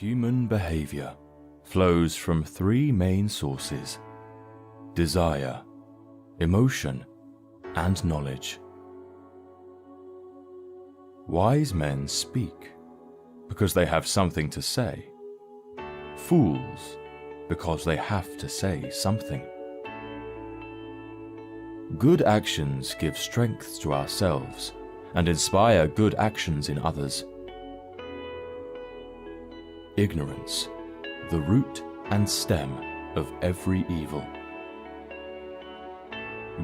Human behavior flows from three main sources: desire, emotion, and knowledge. Wise men speak because they have something to say. Fools because they have to say something. Good actions give strength to ourselves and inspire good actions in others. Ignorance, the root and stem of every evil.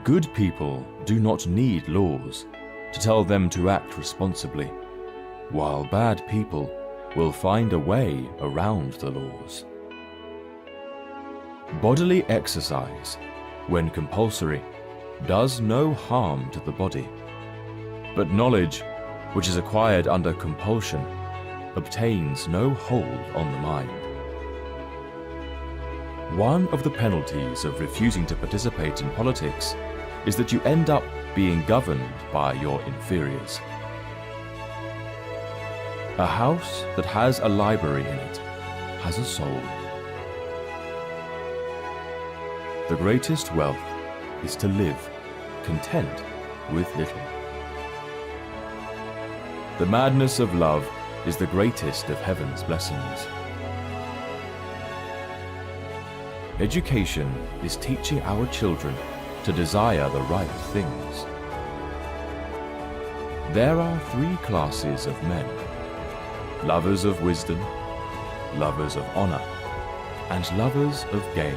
Good people do not need laws to tell them to act responsibly, while bad people will find a way around the laws. Bodily exercise, when compulsory, does no harm to the body, but knowledge, which is acquired under compulsion, obtains no hold on the mind. One of the penalties of refusing to participate in politics is that you end up being governed by your inferiors. A house that has a library in it has a soul. The greatest wealth is to live content with little. The madness of love is the greatest of heaven's blessings. Education is teaching our children to desire the right things. There are three classes of men: lovers of wisdom, lovers of honor, and lovers of gain.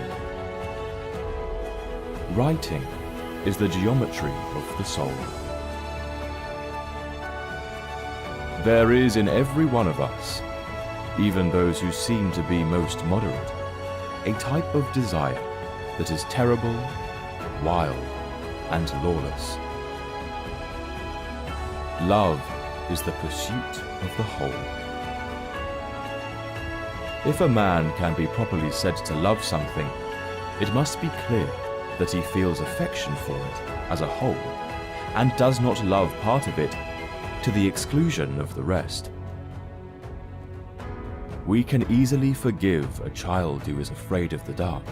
Writing is the geometry of the soul. There is in every one of us, even those who seem to be most moderate, a type of desire that is terrible, wild, and lawless. Love is the pursuit of the whole. If a man can be properly said to love something, it must be clear that he feels affection for it as a whole, and does not love part of it to the exclusion of the rest. We can easily forgive a child who is afraid of the dark.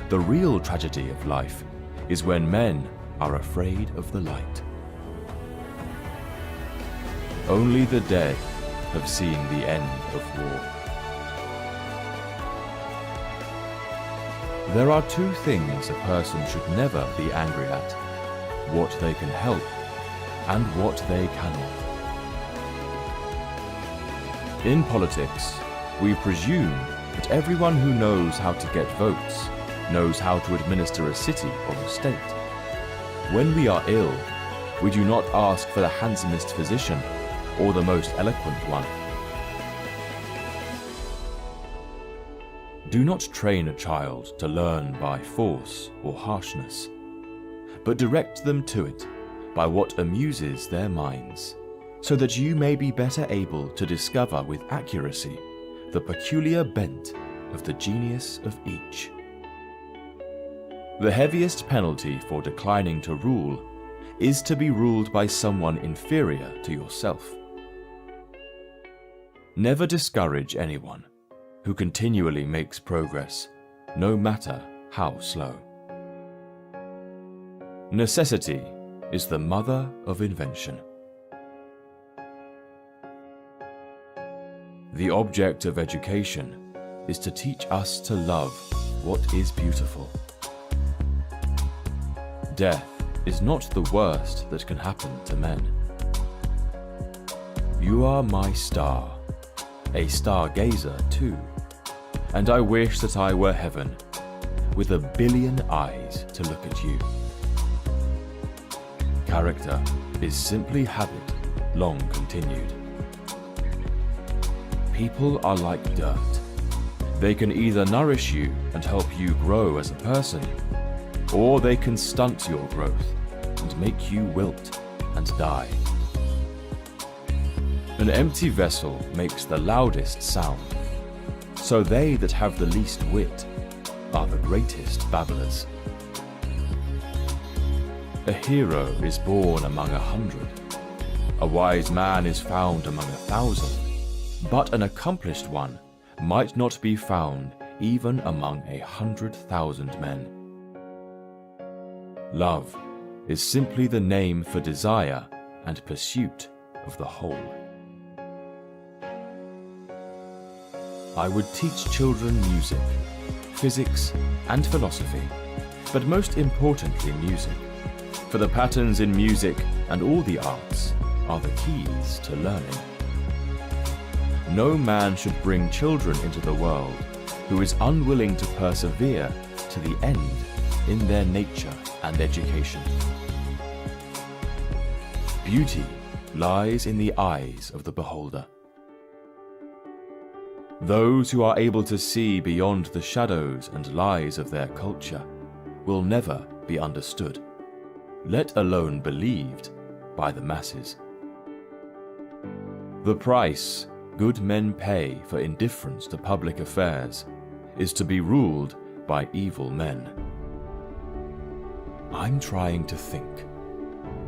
The real tragedy of life is when men are afraid of the light. Only the dead have seen the end of war. There are two things a person should never be angry at: what they can help and what they cannot. In politics, we presume that everyone who knows how to get votes knows how to administer a city or a state. When we are ill, we do not ask for the handsomest physician or the most eloquent one. Do not train a child to learn by force or harshness, but direct them to it by what amuses their minds, so that you may be better able to discover with accuracy the peculiar bent of the genius of each. The heaviest penalty for declining to rule is to be ruled by someone inferior to yourself. Never discourage anyone who continually makes progress, no matter how slow. Necessity is the mother of invention. The object of education is to teach us to love what is beautiful. Death is not the worst that can happen to men. You are my star, a stargazer too, and I wish that I were heaven, with a billion eyes to look at you. Character is simply habit, long continued. People are like dirt. They can either nourish you and help you grow as a person, or they can stunt your growth and make you wilt and die. An empty vessel makes the loudest sound, so they that have the least wit are the greatest babblers. A hero is born among 100. A wise man is found among 1,000. But an accomplished one might not be found even among 100,000 men. Love is simply the name for desire and pursuit of the whole. I would teach children music, physics, and philosophy, but most importantly music, for the patterns in music and all the arts are the keys to learning. No man should bring children into the world who is unwilling to persevere to the end in their nature and education. Beauty lies in the eyes of the beholder. Those who are able to see beyond the shadows and lies of their culture will never be understood, let alone believed, by the masses. The price good men pay for indifference to public affairs is to be ruled by evil men. I'm trying to think.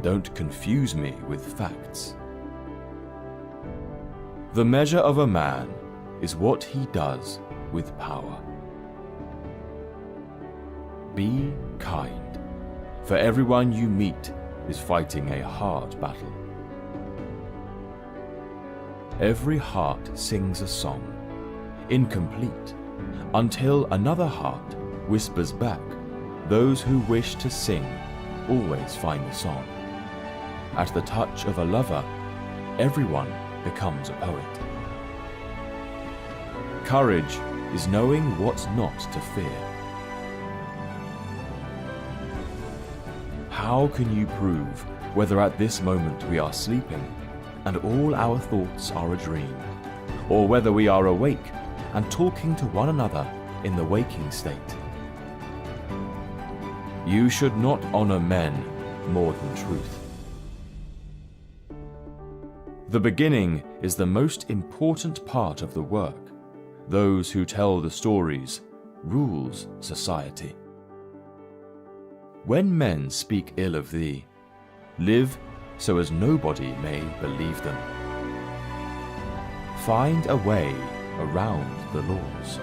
Don't confuse me with facts. The measure of a man is what he does with power. Be kind, for everyone you meet is fighting a hard battle. Every heart sings a song, incomplete, until another heart whispers back. Those who wish to sing always find the song. At the touch of a lover, everyone becomes a poet. Courage is knowing what not to fear. How can you prove whether at this moment we are sleeping and all our thoughts are a dream, or whether we are awake and talking to one another in the waking state? You should not honor men more than truth. The beginning is the most important part of the work. Those who tell the stories rules society. When men speak ill of thee, live so as nobody may believe them. Find a way around the laws.